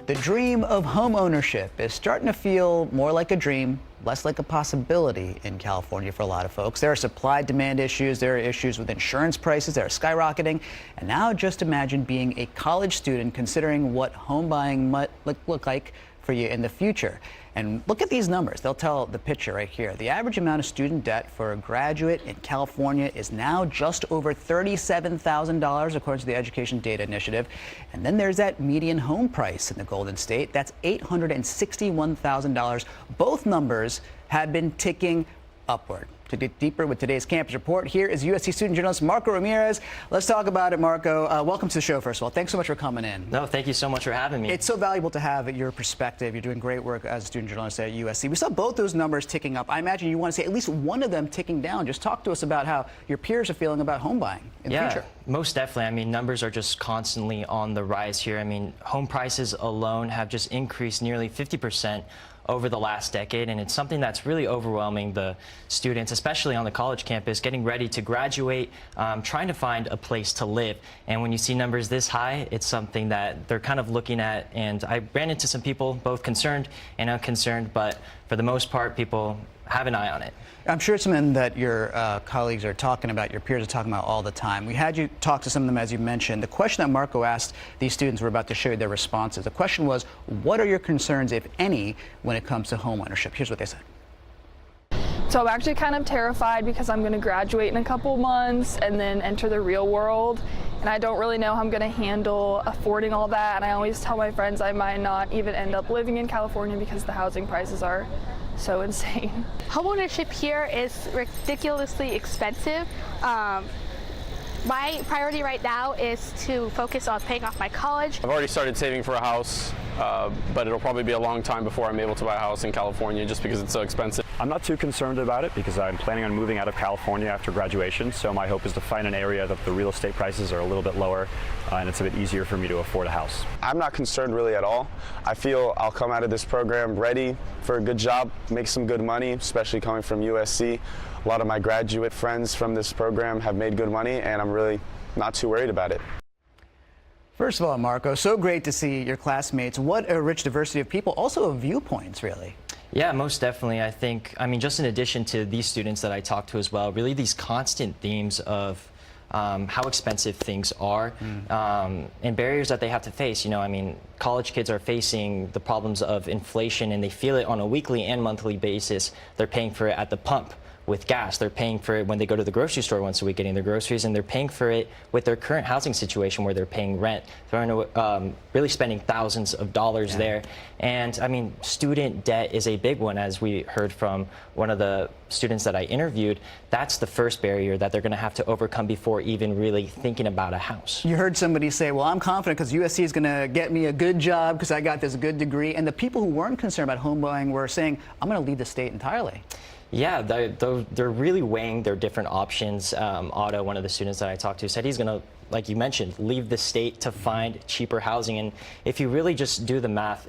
The dream of home ownership is starting to feel more like a dream, less like a possibility in California for a lot of folks. There are supply-demand issues, there are issues with insurance prices that are skyrocketing, and now just imagine being a college student considering what home buying might look like for you in the future. And look at these numbers. They'll tell the picture right here. The average amount of student debt for a graduate in California is now just over $37,000, according to the Education Data Initiative. And then there's that median home price in the Golden State. That's $861,000. Both numbers have been ticking upward. To dig deeper with today's campus report, here is USC student journalist Marco Ramirez. Let's talk about it, Marco. Welcome to the show, first of all. Thanks so much for coming in. No, thank you so much for having me. It's so valuable to have your perspective. You're doing great work as a student journalist at USC. We saw both those numbers ticking up. I imagine you want to see at least one of them ticking down. Just talk to us about how your peers are feeling about home buying in the future. Most definitely. I mean, numbers are just constantly on the rise here. I mean, home prices alone have just increased nearly 50% over the last decade, and it's something that's really overwhelming the students, especially on the college campus, getting ready to graduate, trying to find a place to live. And when you see numbers this high, it's something that they're kind of looking at. And I ran into some people, both concerned and unconcerned, but for the most part, people have an eye on it. I'm sure it's something that your colleagues are talking about, your peers are talking about all the time. We had you talk to some of them, as you mentioned. The question that Marco asked these students, we're about to show you their responses. The question was, what are your concerns, if any, when it comes to home ownership? Here's what they said. So I'm actually kind of terrified because I'm going to graduate in a couple months and then enter the real world. And I don't really know how I'm going to handle affording all that. And I always tell my friends I might not even end up living in California because the housing prices are so insane. Homeownership here is ridiculously expensive. My priority right now is to focus on paying off my college. I've already started saving for a house, but it'll probably be a long time before I'm able to buy a house in California just because it's so expensive. I'm not too concerned about it because I'm planning on moving out of California after graduation, so my hope is to find an area that the real estate prices are a little bit lower and it's a bit easier for me to afford a house. I'm not concerned really at all. I feel I'll come out of this program ready for a good job, make some good money, especially coming from USC. A lot of my graduate friends from this program have made good money, and I'm really not too worried about it. First of all, Marco, so great to see your classmates. What a rich diversity of people, also of viewpoints, really. Yeah, most definitely. I mean, just in addition to these students that I talked to as well, really these constant themes of how expensive things are and barriers that they have to face. You know, I mean, college kids are facing the problems of inflation, and they feel it on a weekly and monthly basis. They're paying for it at the pump with gas. They're paying for it when they go to the grocery store once a week getting their groceries, and they're paying for it with their current housing situation where they're paying rent. They're really spending thousands of dollars there. And I mean, student debt is a big one, as we heard from one of the students that I interviewed. That's the first barrier that they're going to have to overcome before even really thinking about a house. You heard somebody say, well, I'm confident because USC is going to get me a good job because I got this good degree. And the people who weren't concerned about home buying were saying, I'm going to leave the state entirely. Yeah, they're really weighing their different options. Otto, one of the students that I talked to, said he's going to, like you mentioned, leave the state to find cheaper housing. And if you really just do the math,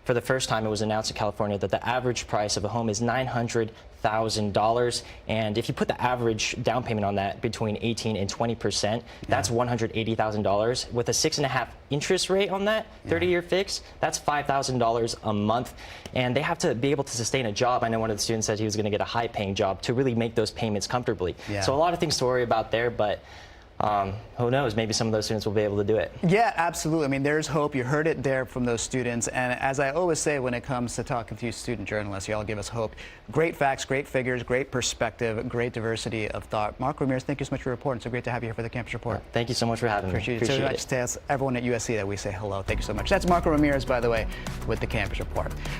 for the first time it was announced in California that the average price of a home is $900,000. And if you put the average down payment on that between 18 and 20%, that's $180,000. With a 6.5% interest rate on that 30-year fix, that's $5,000 a month. And they have to be able to sustain a job. I know one of the students said he was going to get a high-paying job to really make those payments comfortably. So a lot of things to worry about there, but who knows, maybe some of those students will be able to do it. Yeah, absolutely. I mean, there's hope. You heard it there from those students. And as I always say when it comes to talking to you student journalists, you all give us hope. Great facts, great figures, great perspective, great diversity of thought. Marco Ramirez, thank you so much for reporting. So great to have you here for the Campus Report. Thank you so much for having me. Appreciate it. So much to everyone at USC that we say hello. Thank you so much. That's Marco Ramirez, by the way, with the Campus Report.